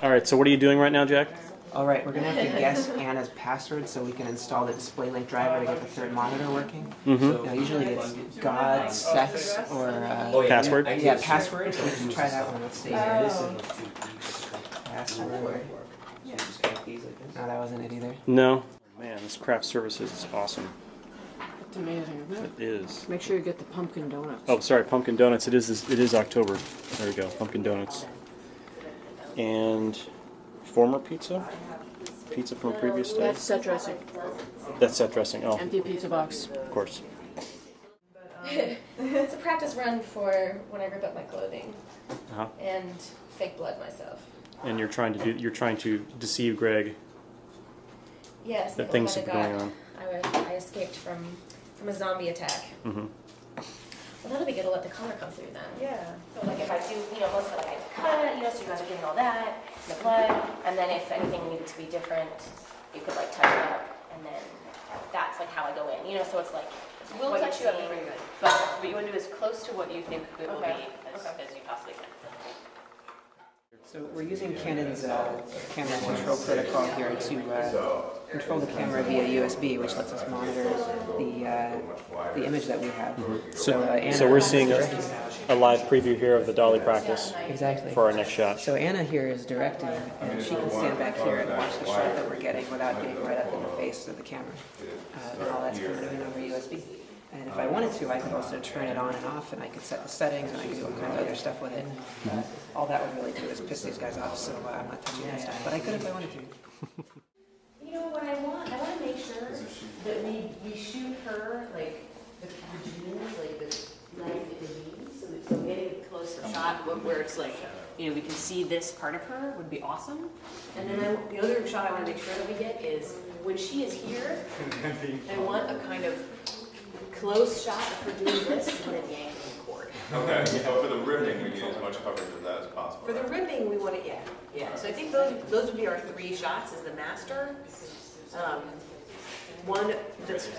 All right, so what are you doing right now, Jack? All right, we're going to have to guess Anna's password so we can install the display link driver to get the third monitor working. Usually it's God, sex, or... password? Yeah, password. Let's try that one. Let's see. Password. No, that wasn't it either. No. Man, this craft services is awesome. It's amazing, isn't it? It is. Make sure you get the pumpkin donuts. Oh, sorry, pumpkin donuts. It is October. There we go, pumpkin donuts. And former pizza? Pizza from a previous day? That's set dressing. That's set dressing. Oh, Empty pizza box. of course. It's a practice run for when I rip up my clothing and fake blood myself. And you're trying to deceive Greg. Yes, that things are going on. I escaped from a zombie attack. Well, that'll be good to let the color come through then. Yeah. So like if I do, most of it like I cut, so you guys are getting all that, the blood, and then if anything needed to be different, you could like touch it up, and then that's like how I go in, so it's like. We'll touch you up pretty good, but what you want to do is close to what you think it will be as you possibly can. So we're using Canon's camera control protocol here to control the camera via USB, which lets us monitor the image that we have. So we're seeing a live preview here of the dolly practice. Exactly. For our next shot. So Anna here is directing, and she can stand back here and watch the shot that we're getting without getting right up in the face of the camera. And all that's coming in over USB. And if I wanted to, I could also turn it on and off, and I could set the settings, and I could do all kinds of other stuff with it. All that would really do is piss these guys off, so I'm not touching that stuff. But I could if I wanted to. What I want to make sure that we shoot her, like, the jeans, like, the leg in the jeans, so getting a close shot where it's like, we can see this part of her would be awesome. And then the other shot I want to make sure that we get is when she is here, I want a kind of close shot of her doing this and then yanking the cord. Okay, but for the ribbing, we need as much coverage of that as possible. For the ribbing, we want it, yeah. So I think those would be our 3 shots as the master. One that's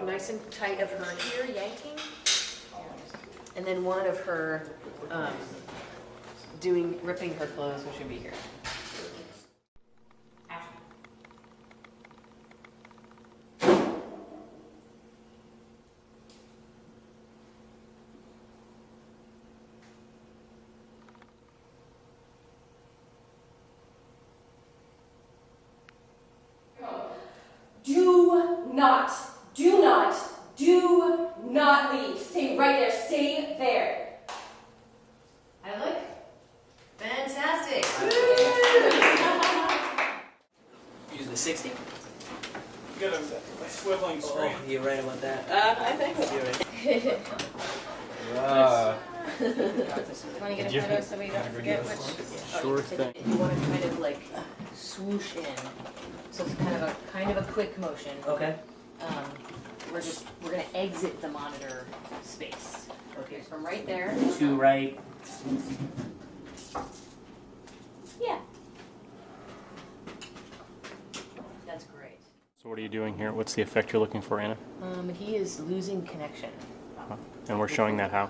nice and tight of her here yanking, and then one of her ripping her clothes, which would be here. Do not leave. Stay right there. Stay there. I look fantastic. Use the 60. You got a swiveling screen. Oh, you're right about that. I think you're right. Want to get a photo so we don't forget which? Sure thing. You want to kind of like swoosh in, so it's kind of a quick motion. Okay. We're gonna exit the monitor space. Okay, from right there. To right. Yeah. That's great. So what are you doing here? What's the effect you're looking for, Anna? He is losing connection. And we're showing that how?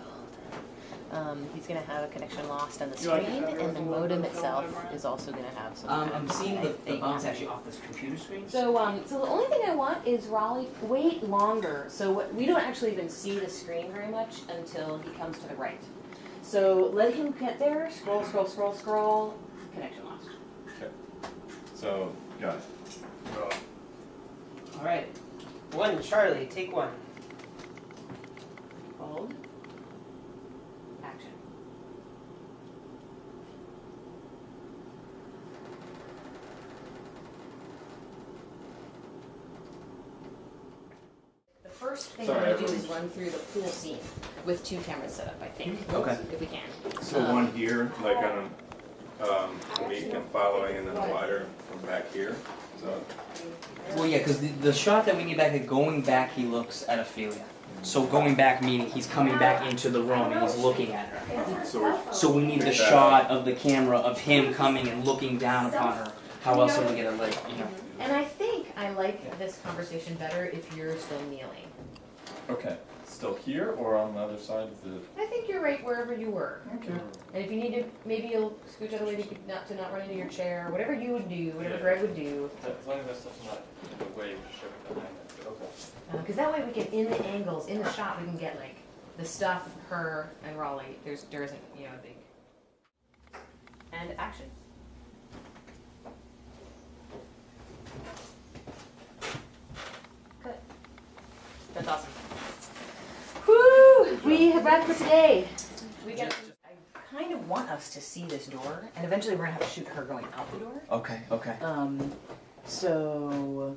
He's going to have a connection lost on the screen, and the modem itself is also going to have some. I'm seeing the bounce actually off this computer screen. So the only thing I want is Raleigh wait longer. So we don't actually even see the screen very much until he comes to the right. So let him get there. Scroll, scroll, scroll, scroll. Connection lost. Okay. So, got it. All right. One, Charlie, take one. Hold. Action. The first thing we're going to do is run through the pool scene with 2 cameras set up, I think. Okay. If we can. So one here, like on weak and following, and then a wider from back here. So. Well, yeah, because the shot that we need back, going back, he looks at Ophelia. So going back meaning he's coming back into the room and he's looking at her. So we need the shot of the camera of him coming and looking down upon her. How else are we gonna And I think I like this conversation better if you're still kneeling. Okay. still here or on the other side of the? I think you're right wherever you were. Okay. And if you need to, maybe you'll scooch out of the way to not run into your chair, whatever you would do, whatever Greg would do. As long as that stuff's not the way to shove it behind it. Okay. Because that way we can, in the angles, in the shot, we can get like the stuff, her, and Raleigh. There isn't, a big. And action. Good. That's awesome. Woo! We have wrapped for today. I kind of want us to see this door, and eventually we're gonna have to shoot her going out the door. Okay. Okay. So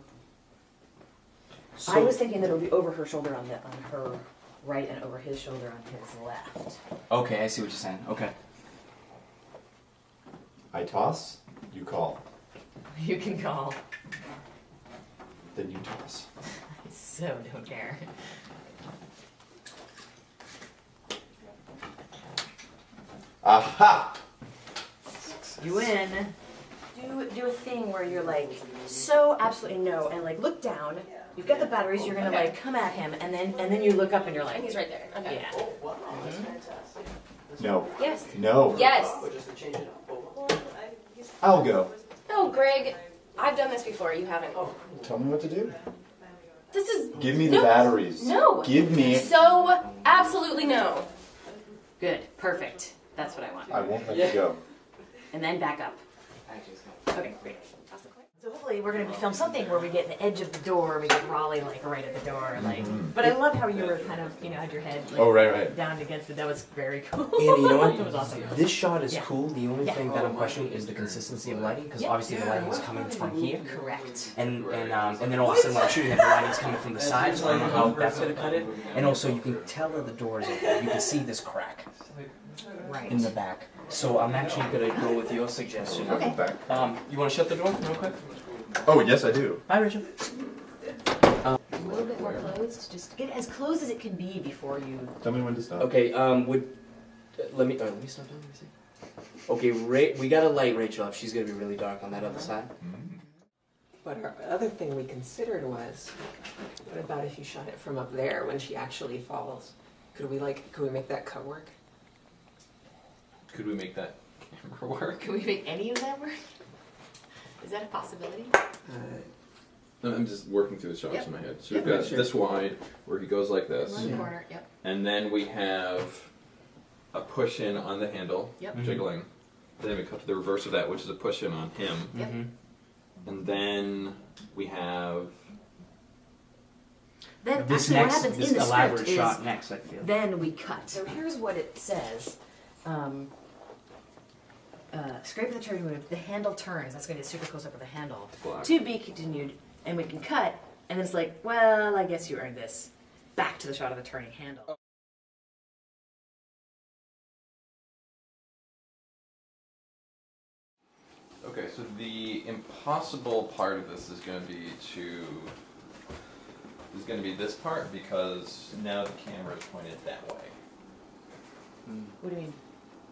I was thinking that it would be over her shoulder on her right and over his shoulder on his left. Okay, I see what you're saying. Okay. I toss, you call. You can call. Then you toss. I so don't care. Aha! You win. Do a thing where you're like so absolutely no, and like look down. You've got the batteries. You're gonna like come at him, and then you look up and you're like, And he's right there. Okay. yeah. No. Yes. No. Yes. I'll go. No, Greg. I've done this before. You haven't. Tell me what to do. This is. Give me the No. batteries. No. Give me. So absolutely no. Good. Perfect. That's what I want. I won't let you go. And then back up. Okay, great. So hopefully we're going to film something where we get in the edge of the door, we get Raleigh like right at the door, like. But I love how you were kind of, had your head like, right. down against it. That was very cool. And you know what? That was awesome. This shot is Yeah. cool. The only Yeah. thing that I'm questioning is the consistency of lighting, because obviously the lighting is coming from here, Correct. and then all of a sudden when I'm shooting it, the lighting's coming from the side, so I don't know how that's gonna cut it. And also you can tell that the door is open. You can see this crack Right. in the back. So I'm actually gonna go with your suggestion. Okay. You want to shut the door real quick? Oh, yes, I do. Hi, Rachel. A little bit more closed. Just get as close as it can be before you. Tell me when to stop. Okay. Let me stop. Let me see. Okay, we gotta light Rachel up. She's gonna be really dark on that other side. But our other thing we considered was, what about if you shot it from up there when she actually falls? Could we make that cut work? Could we make that camera work? Can we make any of that work? Is that a possibility? I'm just working through the shots Yep. in my head. So we've got this wide where he goes like this, One corner. Yep. and then we have a push in on the handle, Yep. jiggling. Then we cut to the reverse of that, which is a push in on him. Yep. And then we have. Then This actually, next, what happens this in the elaborate script is shot next, I feel. then we cut. So here's what it says. Scrape the turning move. The handle turns. That's going to be a super close up of the handle. Black. To be continued, and we can cut. And then it's like, well, I guess you earned this. Back to the shot of the turning handle. Okay, so the impossible part of this is going to be this part because now the camera is pointed that way. What do you mean?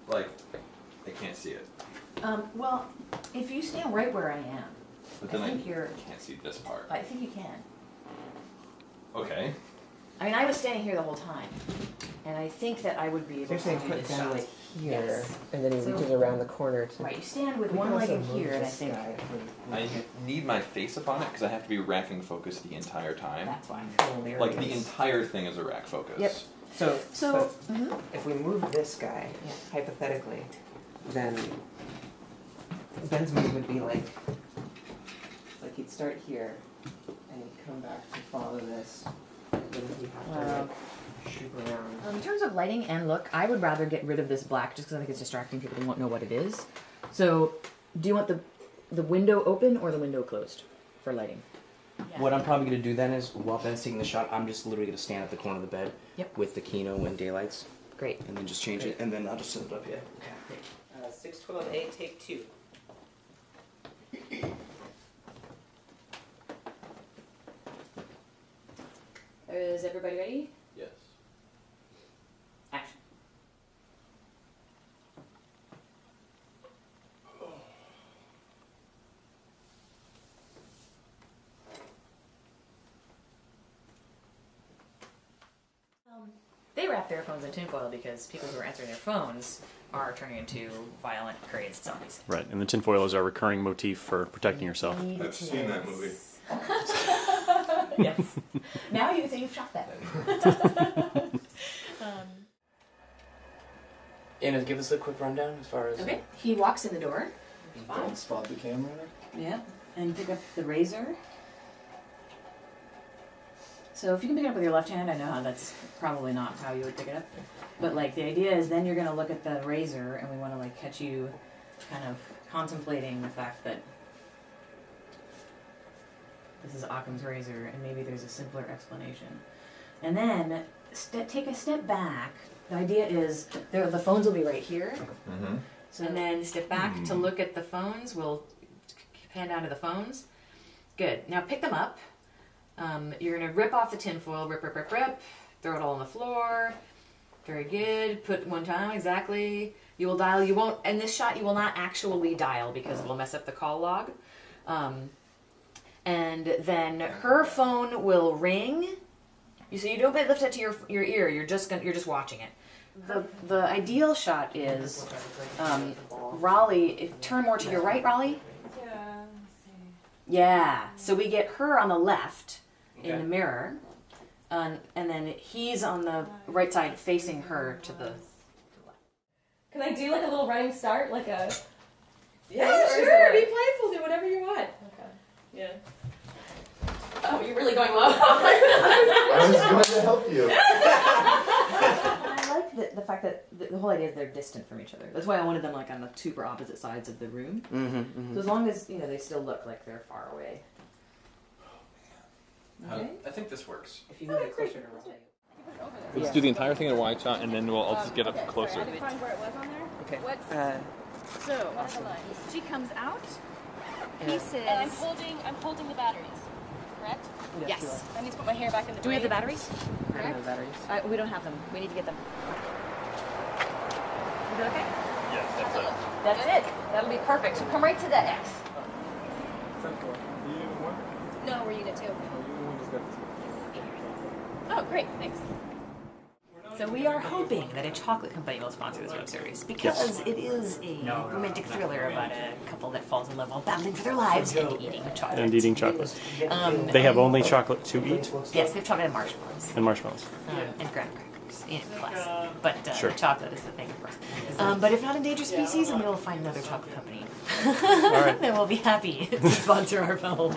Like, I can't see it. Well, if you stand right where I am, But then I think you're. can't see this part. I think you can. Okay. I mean, I was standing here the whole time, and I think that I would be able They're to saying do put this down shot. like here, Yes. and then he So- reaches around the corner to. Right, you stand with We one can leg also in move here, and I this think guy if we- I need my face up on it because I have to be racking focus the entire time. that's fine. Like the entire thing is a rack focus. Yep. So, but if we move this guy, Yeah. hypothetically, then Ben's move would be like he'd start here, and he'd come back to follow this, and then he'd have to shoot around. in terms of lighting and look, I would rather get rid of this black just because I think it's distracting. People won't know what it is. So, do you want the window open or the window closed for lighting? What I'm probably gonna do then is, while Ben's taking the shot, I'm just literally gonna stand at the corner of the bed with the Kino and daylights, Great. and then just change it, and then I'll just set it up here. Okay. 612A, take 2. Is everybody ready? Yes. Action. they wrap their phones in tinfoil because people who are answering their phones are turning into violent, crazed zombies. Right, and the tinfoil is our recurring motif for protecting yourself. I've seen that movie. Yes. Now you say you've shot that movie. Anna, give us a quick rundown as far as... Okay, he walks in the door. Don't spot the camera. Yeah, and pick up the razor. So if you can pick it up with your left hand, I know how that's probably not how you would pick it up. But like the idea is then you're going to look at the razor and we want to like catch you kind of contemplating the fact that this is Occam's razor and maybe there's a simpler explanation. And then take a step back. The idea is the phones will be right here. Mm-hmm. So, and then step back to look at the phones. We'll pan down to the phones. Good. Now pick them up. You're going to rip off the tinfoil. Rip, rip, rip, rip. Throw it all on the floor. Very good. Put one time, exactly. You will dial. You won't, in this shot, you will not actually dial because it will mess up the call log. And then her phone will ring. So you don't lift it to your ear. You're just watching it. The ideal shot is Raleigh. Turn more to your right, Raleigh. Yeah. So we get her on the left in the mirror, and then he's on the right side facing her to the left. Can I do like a little running start, like a? Yeah, sure. Be playful. Do whatever you want. Okay. Yeah. Oh, you're really going low. I was going to help you. I like the fact that the whole idea is they're distant from each other. That's why I wanted them like on the super opposite sides of the room. Mm-hmm, mm-hmm. So as long as they still look like they're far away. Okay. I think this works. If you move it closer to Raleigh. Let's do the entire thing in a wide shot, and then I'll just get up closer. Sorry, I didn't find where it was on there. Okay. What's so? She comes out. He says. And I'm holding the batteries. Correct? Yes. I need to put my hair back in the. Do we have the batteries? I don't know batteries. We don't have them. We need to get them. Is that okay? Yes, that's it. That's it. That'll be perfect. So come right to that X. No, we're unit 2. Oh, great. Thanks. So we are hoping that a chocolate company will sponsor this web series because it is a romantic thriller about a couple that falls in love while battling for their lives and eating chocolate. And eating chocolate. They have only chocolate to eat? Yes, they have chocolate and marshmallows. And marshmallows. And graham crackers. Plus. But Sure. chocolate is the thing, of course. But if not endangered species, then we'll find another chocolate company All right. that will be happy to sponsor our film.